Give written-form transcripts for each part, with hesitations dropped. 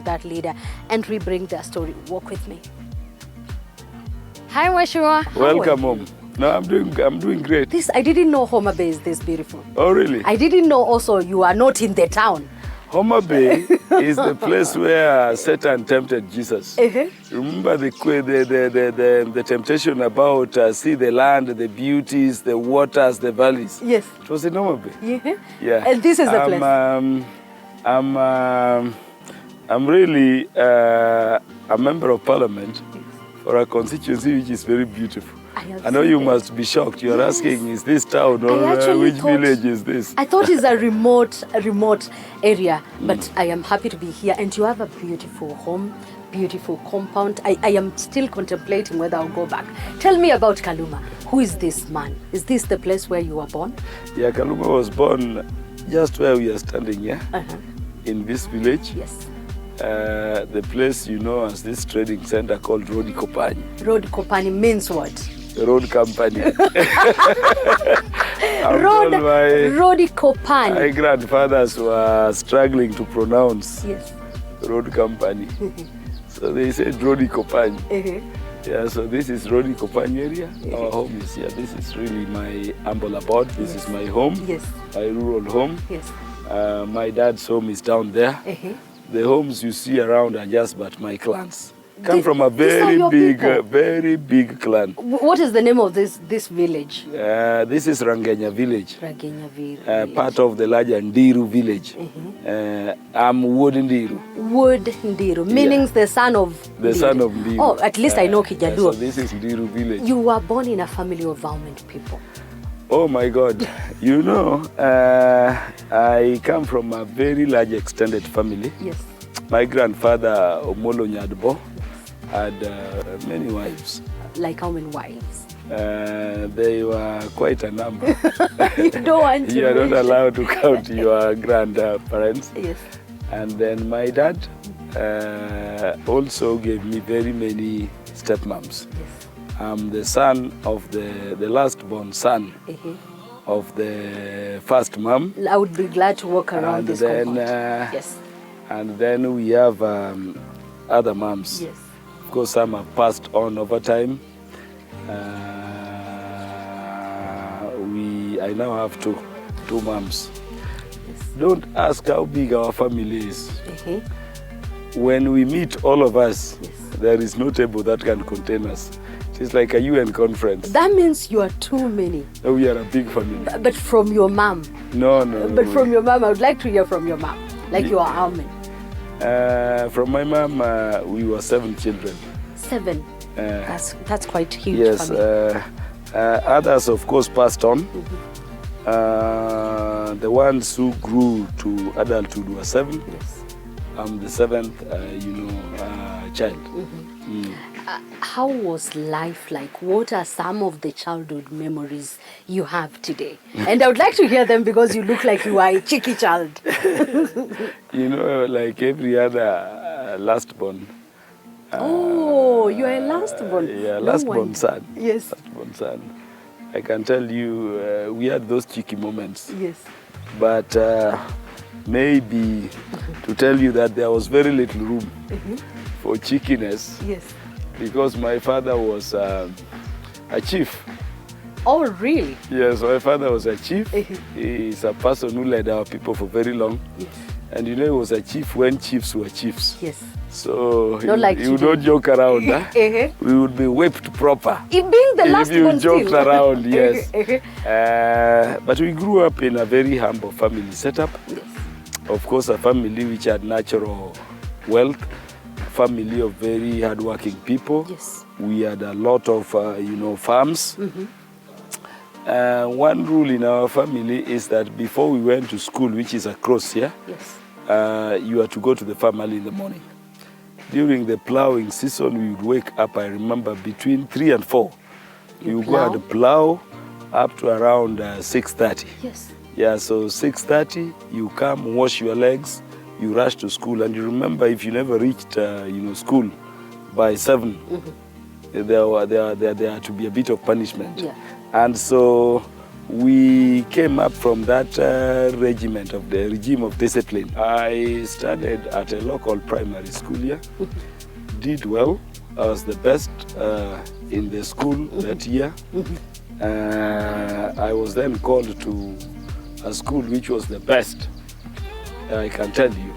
that leader and we bring their story. Walk with me. Hi, Washua. Welcome home. No, I'm doing great. I didn't know Homa Bay is this beautiful. Oh, really? I didn't know also you are not in the town. Homa Bay is the place where Satan tempted Jesus. Remember the temptation about see the land, the beauties, the waters, the valleys? Yes. It was in Homa Bay. Yeah. And this is the place. I'm really a member of parliament for a constituency which is very beautiful. I know you must be shocked. You're asking, is this town or which village is this? I thought it's a remote area, but I am happy to be here. And you have a beautiful home, beautiful compound. I am still contemplating whether I'll go back. Tell me about Kaluma. Who is this man? Is this the place where you were born? Yeah, Kaluma was born just where we are standing here, in this village. Yes. The place you know as this trading center called Rodi Kopani. Rodi Kopani means what? Road company. Rodi Kopani. My grandfathers were struggling to pronounce road company. So they said Rodi Kopani. Yeah, so this is Rodi Kopani area. Our home is here. This is really my humble abode. This is my home, my rural home. My dad's home is down there. The homes you see around are just but my clans. Come from a very big clan. What is the name of this village? This is Rangenya village. Rangenya village. Part of the larger Ndiru village. I'm Wood Ndiru. Wood Ndiru, meaning the son of The son of Ndiru. Oh, at least I know Kijaluo. So this is Ndiru village. You were born in a family of how many people? Oh my God. You know, I come from a very large extended family. Yes. My grandfather, Omolo Nyadbo, had many wives. Like how many wives? They were quite a number. You don't want to. You are not allowed to count your grandparents. Yes. And then my dad also gave me very many stepmoms. Yes. I'm the son of the last born son of the first mom. I would be glad to walk around and this then, compound. Yes. And then we have other moms. Yes. Of course, some have passed on over time. I now have two moms. Yes. Don't ask how big our family is. When we meet all of us, there is no table that can contain us. It's like a UN conference. That means you are too many. No, we are a big family. But from your mom? No. But from your mom, I would like to hear from your mom. Like you are how many? From my mom, we were 7 children. 7? That's quite huge. Yes. Others, of course, passed on. The ones who grew to adulthood were 7. Yes. I'm the 7th, child. How was life like? What are some of the childhood memories you have today? And I would like to hear them because you look like you are a cheeky child. You know, like every other last-born. Oh, you are a last-born. Yeah, last-born son. Yes. Last-born son. I can tell you, we had those cheeky moments. Yes. But maybe to tell you that there was very little room for cheekiness. Yes. Because my father was a chief. Oh, really? Yes, my father was a chief. He's a person who led our people for very long. Yes. And you know, he was a chief when chiefs were chiefs. Yes. So he would not joke around. We would be whipped proper. Being the last if you one joked still. around, yes. But we grew up in a very humble family setup. Yes. Of course, a family which had natural wealth. Family of very hardworking people. Yes. We had a lot of, farms. One rule in our family is that before we went to school, which is across here, you had to go to the farm early in the morning. During the plowing season, we would wake up, I remember, between 3 and 4. You go and plow up to around 6:30. Yes. Yeah, so 6:30, you come, wash your legs, you rush to school, and you remember if you never reached, school by 7, there had to be a bit of punishment. Yeah. And so we came up from that regime of discipline. I studied at a local primary school here, did well. I was the best in the school that year. I was then called to a school which was the best, I can tell you,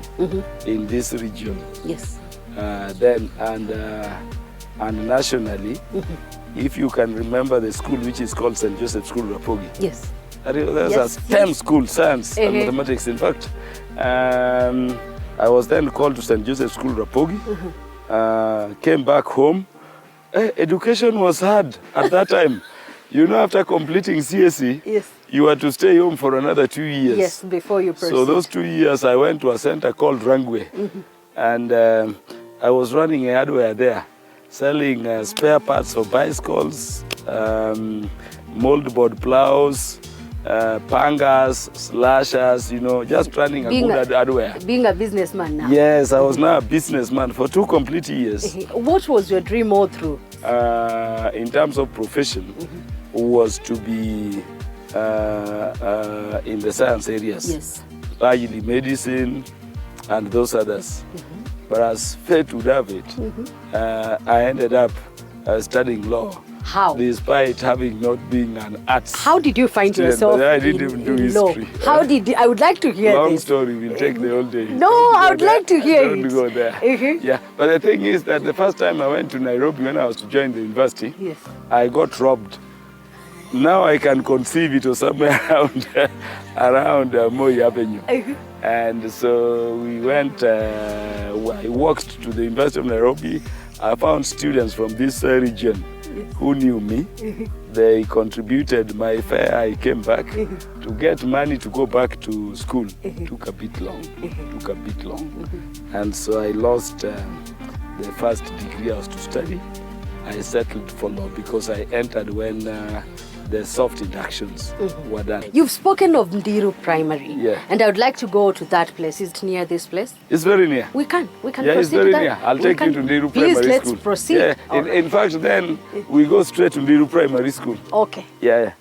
in this region. Yes. And nationally, if you can remember the school which is called St. Joseph School Rapogi. Yes. There's a STEM school, science and mathematics. In fact, I was then called to St. Joseph School Rapogi, came back home. Education was hard at that time. You know, after completing CSE, yes, you had to stay home for another 2 years. Yes, before you proceed. So those 2 years, I went to a center called Rangwe. And I was running a hardware there, selling spare parts for bicycles, moldboard plows, pangas, slashers, you know, just running a good hardware. Being a businessman now. Yes, I was now a businessman for 2 complete years. What was your dream all through? In terms of profession, was to be in the science areas. Yes. Largely medicine and those others. But as fate would have it, I ended up studying law. How? Despite having not been an arts. How did you find student, yourself I didn't even do history. Law? How did you, I would like to hear Long this. story, we'll take the whole day. No, I would like to hear Don't it. go there. Yeah, but the thing is that the first time I went to Nairobi when I was to join the university, yes, I got robbed. Now I can conceive it was somewhere around Moi Avenue. And so we went, I walked to the University of Nairobi. I found students from this region who knew me. They contributed my fare. I came back to get money to go back to school. Took a bit long, And so I lost the first degree I was to study. I settled for law because I entered when the soft inductions were done. You've spoken of Ndiru Primary. Yeah. And I would like to go to that place. Is it near this place? It's very near. We can Yeah, proceed it's very to that. near. I'll take you to Ndiru Primary School. Please, let's proceed. Yeah. In fact, then we go straight to Ndiru Primary School. Okay. Yeah.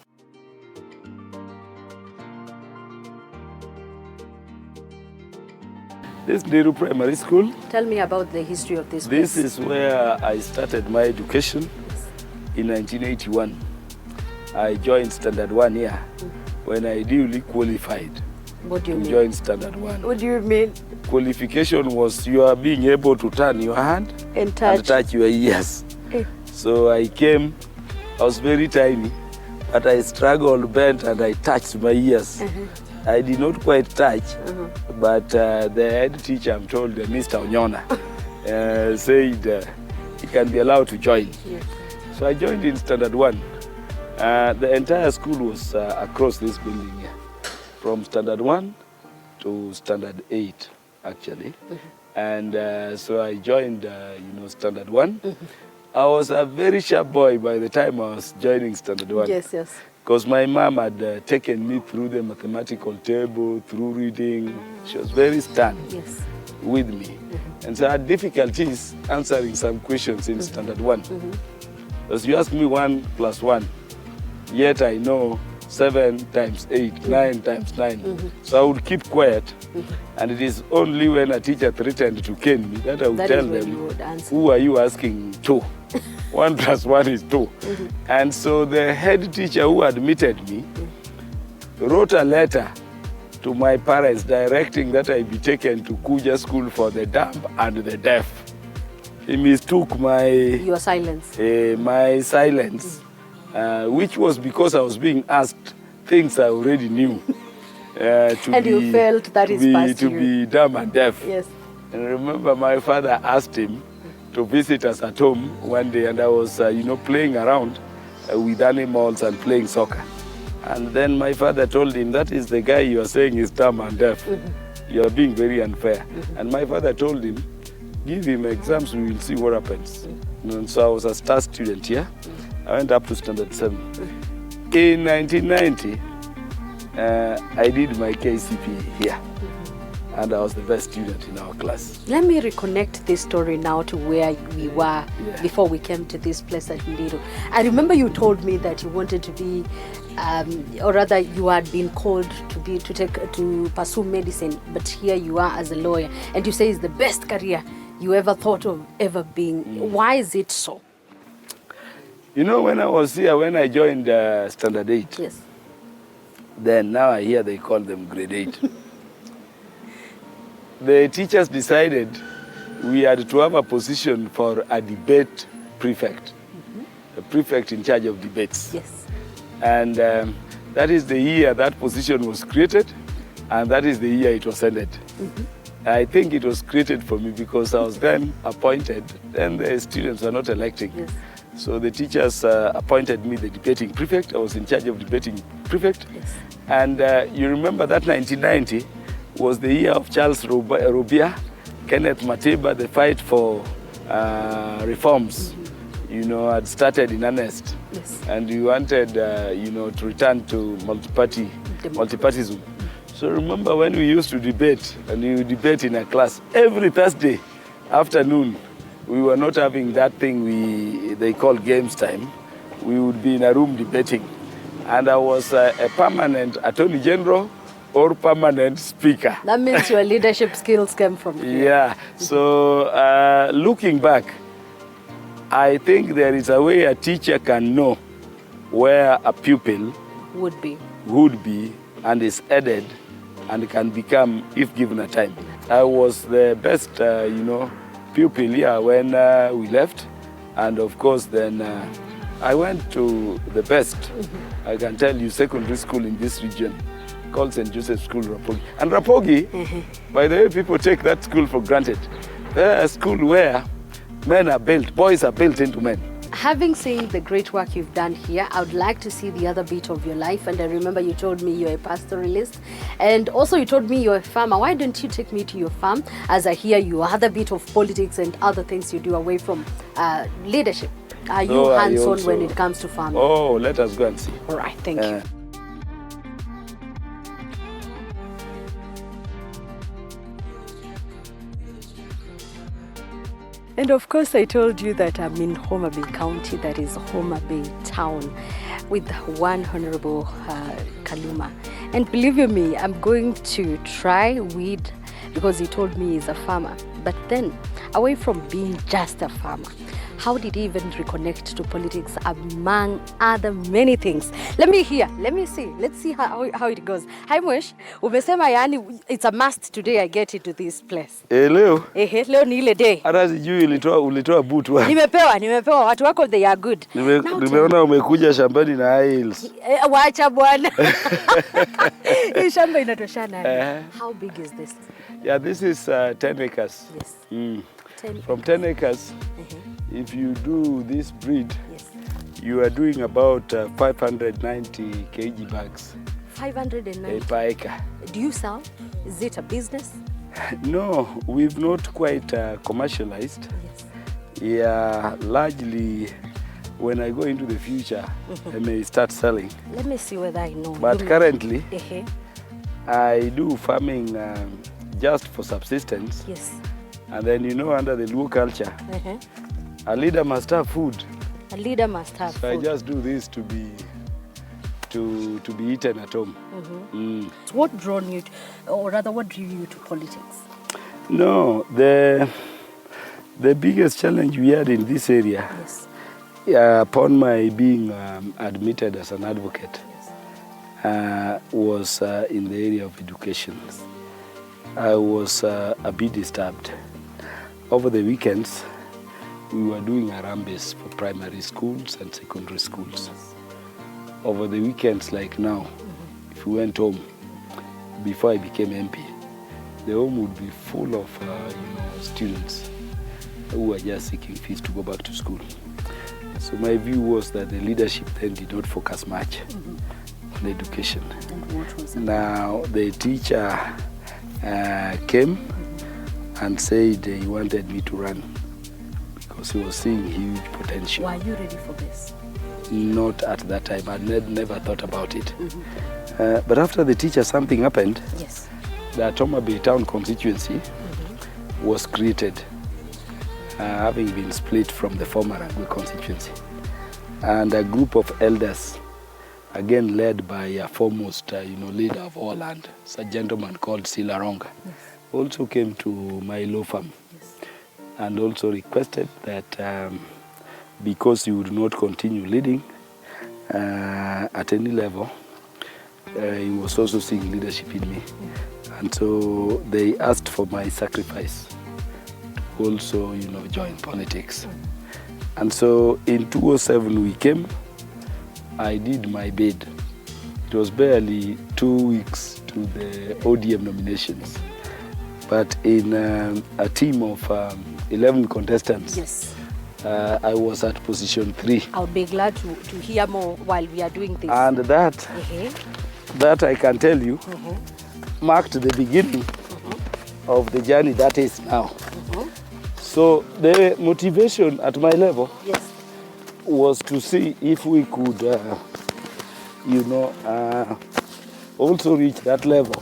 This Ndiru Primary School. Tell me about the history of this This place. is where I started my education in 1981. I joined Standard 1 here when I duly qualified What do you to mean? join Standard 1. What do you mean? Qualification was you are being able to turn your hand And touch. your ears. So I came, I was very tiny, but I struggled, bent, and I touched my ears. I did not quite touch, but the head teacher, I'm told, Mr. Onyona, said he can be allowed to join. Yes. So I joined in Standard 1. The entire school was across this building here, from Standard 1 to Standard 8, actually. And so I joined, Standard 1. I was a very sharp boy by the time I was joining Standard 1. Yes, yes. Because my mom had taken me through the mathematical table, through reading. She was very stern with me. And so I had difficulties answering some questions in Standard 1. Because you ask me 1 plus 1, yet I know 7 times 8, 9 times 9. So I would keep quiet. And it is only when a teacher threatened to cane me that I would tell them, who are you asking to? 1 plus 1 is 2. And so the head teacher who admitted me wrote a letter to my parents directing that I be taken to Kuja School for the dumb and the deaf. He mistook your silence. My silence, which was because I was being asked things I already knew. You felt that is past you. To be dumb and deaf. Yes. And I remember my father asked him to visit us at home one day, and I was, playing around with animals and playing soccer. And then my father told him, that is the guy you are saying is dumb and deaf. You are being very unfair. And my father told him, give him exams, we will see what happens. And so I was a star student here. I went up to Standard 7. In 1990, I did my KCPE here. and I was the best student in our class. Let me reconnect this story now to where we were before we came to this place at Ndiru. I remember you told me that you wanted to be, or rather you had been called to pursue medicine, but here you are as a lawyer, and you say it's the best career you ever thought of ever being. Why is it so? You know, when I was here, when I joined Standard 8, Yes. then now I hear they call them grade 8. The teachers decided we had to have a position for a debate prefect, a prefect in charge of debates. Yes. And that is the year that position was created, and that is the year it was ended. I think it was created for me because I was then appointed, and the students were not electing. Yes. So the teachers appointed me the debating prefect. I was in charge of debating prefect. Yes. And you remember that 1990 was the year of Charles Robia, Kenneth Matiba. The fight for reforms, you know, had started in earnest. Yes. And we wanted, you know, to return to multipartyism. So remember when we used to debate, and we debate in a class every Thursday afternoon. We were not having that thing they call games time. We would be in a room debating. And I was a permanent attorney general or permanent speaker. That means your leadership skills came from here. Yeah, so looking back, I think there is a way a teacher can know where a pupil Would be. and is headed and can become if given a time. I was the best, you know, pupil here when we left, and of course then I went to the best, I can tell you, secondary school in this region called St. Joseph's School, Rapogi. And Rapogi, by the way, people take that school for granted. They're a school where men are built, boys are built into men. Having seen the great work you've done here, I would like to see the other bit of your life. And I remember you told me you're a pastoralist, and also you told me you're a farmer. Why don't you take me to your farm, as I hear your other bit of politics and other things you do away from leadership? Are you hands-on when it comes to farming? Oh, let us go and see. All right, thank you. And of course, I told you that I'm in Homa Bay County, that is Homa Bay Town, with one Honorable Kaluma. And believe you me, I'm going to try weed because he told me he's a farmer. But then, away from being just a farmer, how did he even reconnect to politics among other many things? Let me hear, let me see, let's see how it goes. Hi Mwesh, umesema yani it's a must today I get into this place. Leo? Leo ni ile day. Hata sijui ulitoa boot wapi. Nimepewa, watu wako they are good. Nimeona umekuja shambani na high heels. Wacha bwana. Hii shamba inatoshana. How big is this? Yeah, this is 10 acres. Yes. 10 From 10 acres, if you do this breed, yes, you are doing about 590 kg bags 590 per acre. Do you sell? Is it a business? No, we've not quite commercialized. Yes. Yeah, largely when I go into the future, I may start selling. Let me see whether I know. But currently, I do farming just for subsistence. Yes. And then, you know, under the Luo culture, a leader must have food. A leader must have So food. I just do this to be eaten at home. So what drawn you, or rather, what drew you to politics? No, the biggest challenge we had in this area, Yes. upon my being admitted as an advocate, was in the area of education. I was a bit disturbed. Over the weekends, we were doing Arambes for primary schools and secondary schools. Over the weekends, like now, if we went home, before I became MP, the home would be full of students who were just seeking fees to go back to school. So my view was that the leadership then did not focus much on education. And what was it? Now, the teacher came and said he wanted me to run because he was seeing huge potential. Were you ready for this? Not at that time. I never thought about it. But after the teacher, something happened Yes. that Homa Bay Town constituency was created, having been split from the former Rangwe constituency. And a group of elders, again led by a foremost leader of all land, a gentleman called Silaronga, also came to my law firm and also requested that because he would not continue leading at any level, he was also seeing leadership in me. And so they asked for my sacrifice to also, join politics. And so in 2007 we came, I did my bid. It was barely 2 weeks to the ODM nominations. But in a team of 11 contestants, I was at position 3. I'll be glad to hear more while we are doing this. And that I can tell you marked the beginning of the journey that is now. So the motivation at my level was to see if we could, also reach that level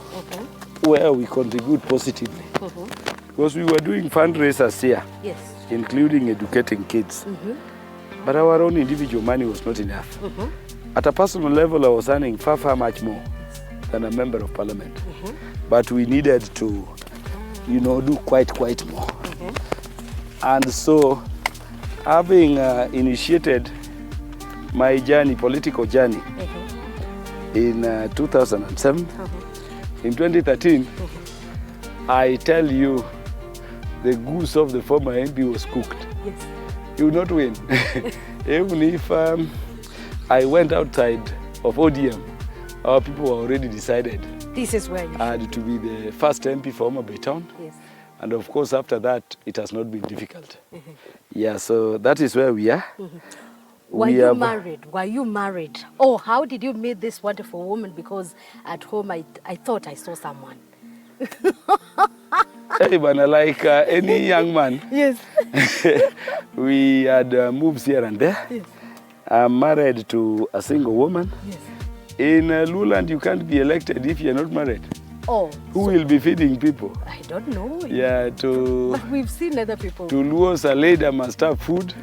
where we contribute positively. Because we were doing fundraisers here, including educating kids. But our own individual money was not enough. At a personal level, I was earning far, far much more than a member of parliament. But we needed to, do quite more. And so, having initiated my journey, political journey, in 2007, in 2013, I tell you, the goose of the former MP was cooked. He would not win. Even if I went outside of ODM, our people were already decided this is where you had to be the first MP for Homa Bay Town. And of course, after that, it has not been difficult. So that is where we are. Were you married? Were you married? Oh, how did you meet this wonderful woman? Because at home, I thought I saw someone. Hey, Bana, like any young man, we had moves here and there. I'm married to a single woman. In Luland, you can't be elected if you're not married. Oh. Who will be feeding people? I don't know. But we've seen other people. To Luos, a leader must have food.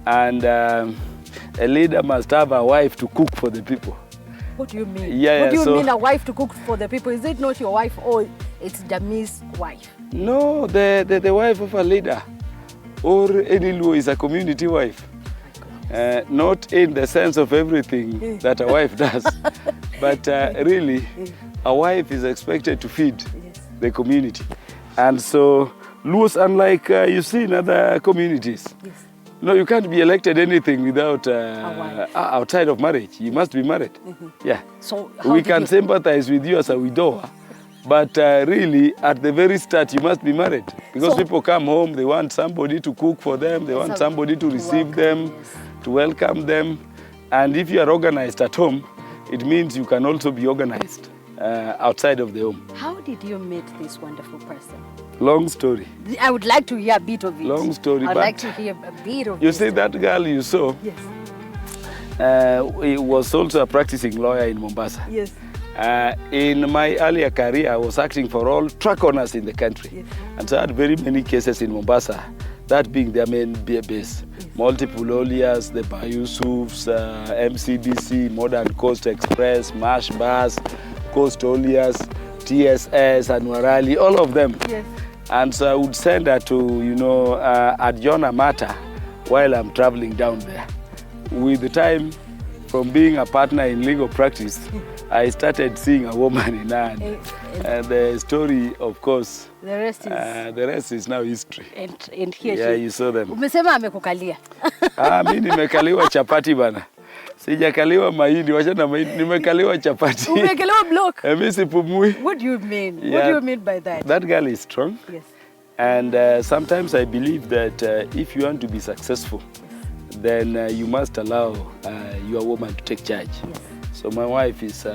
And a leader must have a wife to cook for the people. What do you mean? What do you mean a wife to cook for the people? Is it not your wife or it's Jami's wife? No, the wife of a leader or any Luo is a community wife. Not in the sense of everything that a wife does, but really, a wife is expected to feed the community. And so, Luos, unlike you see in other communities, no, you can't be elected anything without outside of marriage. You must be married. So we can sympathize with you as a widower, but really, at the very start, you must be married. Because people come home, they want somebody to cook for them, they want somebody to receive them, to welcome them. And if you are organized at home, it means you can also be organized outside of the home. How did you meet this wonderful person? Long story. I would like to hear a bit of it. Long story. I'd like to hear a bit of it. You see that girl you saw? He was also a practicing lawyer in Mombasa. In my earlier career, I was acting for all truck owners in the country. And so I had very many cases in Mombasa, that being their main base. Multiple Olias, the Bayusufs, MCBC, Modern Coast Express, Mash Bus, Coast Olias, TSS, and Warali, all of them. And so I would send her to, adjourn a matter while I'm traveling down there. With the time, from being a partner in legal practice, I started seeing a woman in her. And the story, of course, the rest is now history. And here you saw them. Umesema amekukalia. Mimi nimekaliwa chapati bana. Sijakaliwa mahindi, wacha na mahindi, nimekaliwa chapati. Umekaliwa block. Mimi sipumui. What do you mean? What do you mean by that? That girl is strong. And sometimes I believe that if you want to be successful, then you must allow your woman to take charge. So my wife is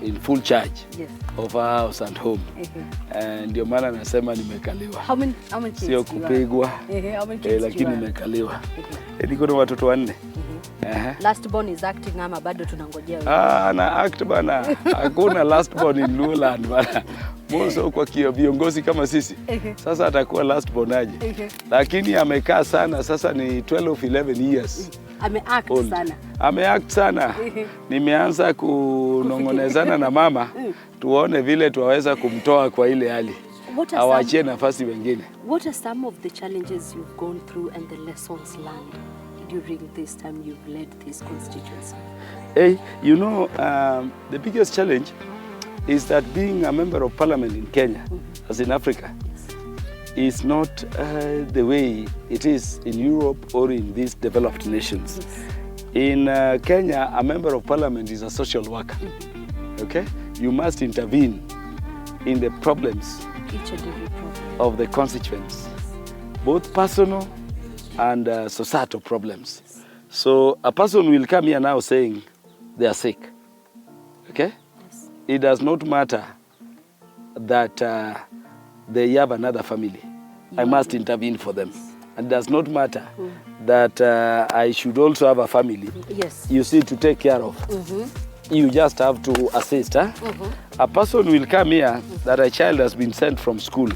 in full charge of her house and home. And ndio maana nasema nimekaliwa. How many kids? Sio kupigwa. How many kids? Lakini nimekaliwa. Niko na watoto 4. Last born is acting ama bado tunangojea? Na act bana. Hakuna last born in Luoland bana. Mwanzo kwa viongozi kama sisi. Sasa atakuwa last born aje. Lakini amekaa sana, sasa ni 11 years. Ameact sana. Ameact sana. Nimeanza kunongonezana na mama tuone vile tuwaweza kumtoa kwa ile hali. Awachie nafasi wengine. What are some of the challenges you've gone through and the lessons learned during this time you've led this constituency? Hey, you know, the biggest challenge is that being a member of parliament in Kenya, as in Africa, is not the way it is in Europe or in these developed nations. In Kenya, a member of parliament is a social worker. Okay? You must intervene in the problems of the constituents, both personal and societal problems. So a person will come here now saying they are sick. Okay? It does not matter that they have another family. I must intervene for them. And it does not matter that I should also have a family. You see, to take care of. You just have to assist. A person will come here that a child has been sent from school.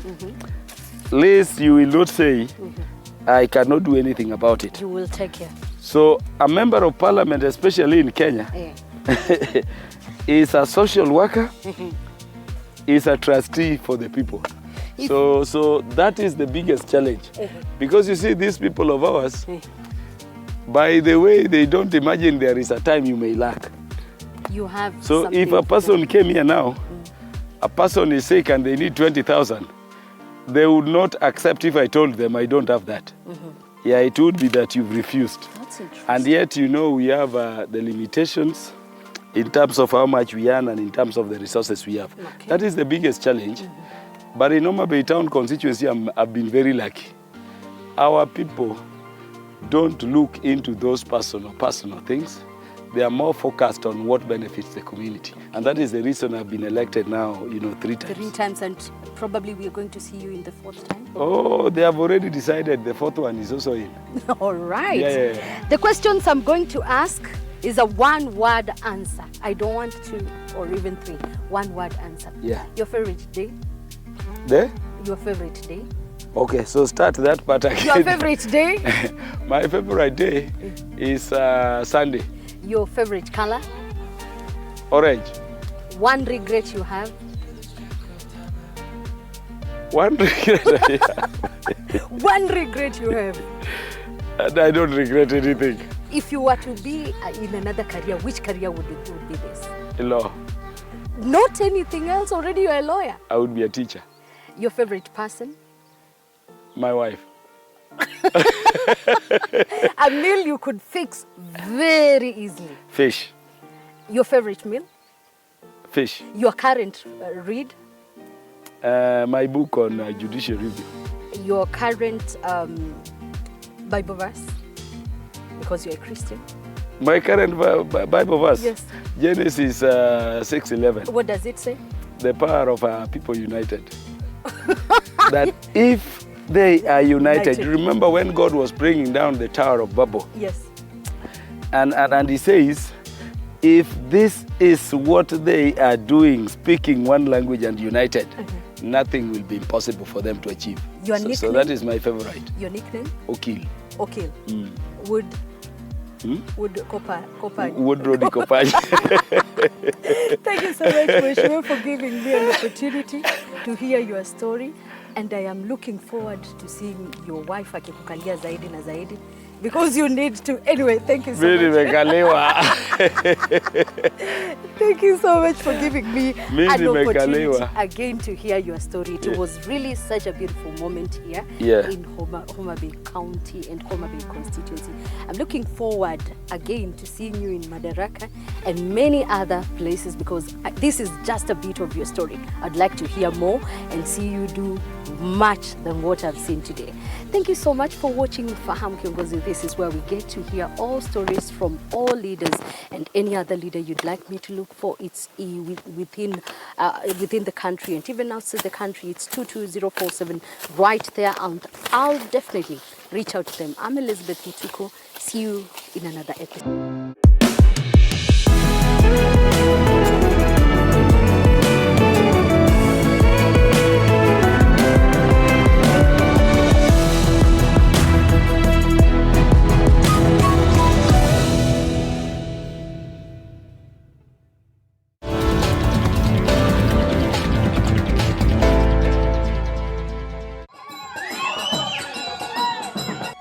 Least you will not say, I cannot do anything about it. You will take care. So a member of parliament, especially in Kenya, is a social worker, is a trustee for the people. So that is the biggest challenge. Because you see, these people of ours, by the way, they don't imagine there is a time you may lack. You have so if a person came here now, a person is sick and they need 20,000, they would not accept if I told them I don't have that. Yeah, it would be that you've refused. That's interesting. And yet, you know, we have the limitations in terms of how much we earn and in terms of the resources we have. That is the biggest challenge. But in Homa Bay Town constituency, I've been very lucky. Our people don't look into those personal things. They are more focused on what benefits the community. And that is the reason I've been elected now, you know, 3 times. 3 times, and probably we are going to see you in the 4th time? Oh, they have already decided the 4th one is also in. All right. Yeah. The questions I'm going to ask is a 1-word answer. I don't want 2 or even 3. 1-word answer. Yeah. Your favorite day? Your favorite day? Okay, so start that part again. Your favorite day? My favorite day is Sunday. Your favorite color? Orange. 1 regret you have? 1 regret I have. 1 regret you have? And I don't regret anything. If you were to be in another career, which career would be this? Law. Not anything else? Already you're a lawyer? I would be a teacher. Your favorite person? My wife. A meal you could fix very easily? Fish. Your favorite meal? Fish. Your current read? My book on judicial review. Your current Bible verse? Because you're a Christian. My current Bible verse? Yes. Genesis 6:11. What does it say? The power of people united. That if they are united. You remember when God was bringing down the Tower of Babel? Yes. And he says, if this is what they are doing, speaking one language and united, nothing will be impossible for them to achieve. Your nickname? So that is my favorite. Your nickname? Okil. Okil. Wood. Wood Kopany. Wood Rodi Kopany. Thank you so much, Mheshimiwa, for giving me an opportunity to hear your story. And I am looking forward to seeing your wife akikukalia zaidi na zaidi, because you need to. Anyway, thank you so much. Thank you so much for giving me an opportunity again to hear your story. It was really such a beautiful moment here in Homa Bay County and Homa Bay constituency. I'm looking forward again to seeing you in Madaraka and many other places, because this is just a bit of your story. I'd like to hear more and see you do much than what I've seen today. Thank you so much for watching Fahamu Kiongozi. This is where we get to hear all stories from all leaders, and any other leader you'd like me to look for. It's within the country and even outside the country. It's 22047 right there, and I'll definitely reach out to them. I'm Elizabeth Mituko. See you in another episode.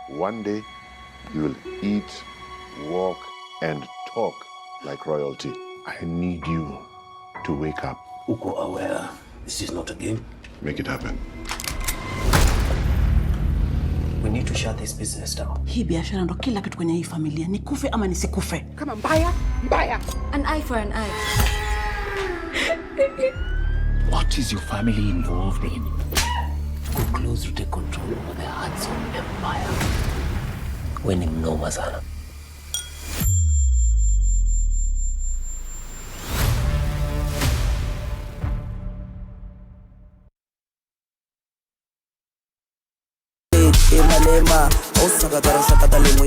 One day, you will eat, walk, and talk like royalty. I need you to wake up. Uko aware this is not a game? Make it happen. We need to shut this business down. Hii biashara ndo kila kitu kwenye hii familia. Nikufe ama nisikufe. Kama mbaya, mbaya. An eye for an eye. What is your family involved in? Go close to take control over the hearts of empire. When in Noma sana.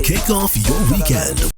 Kick off your weekend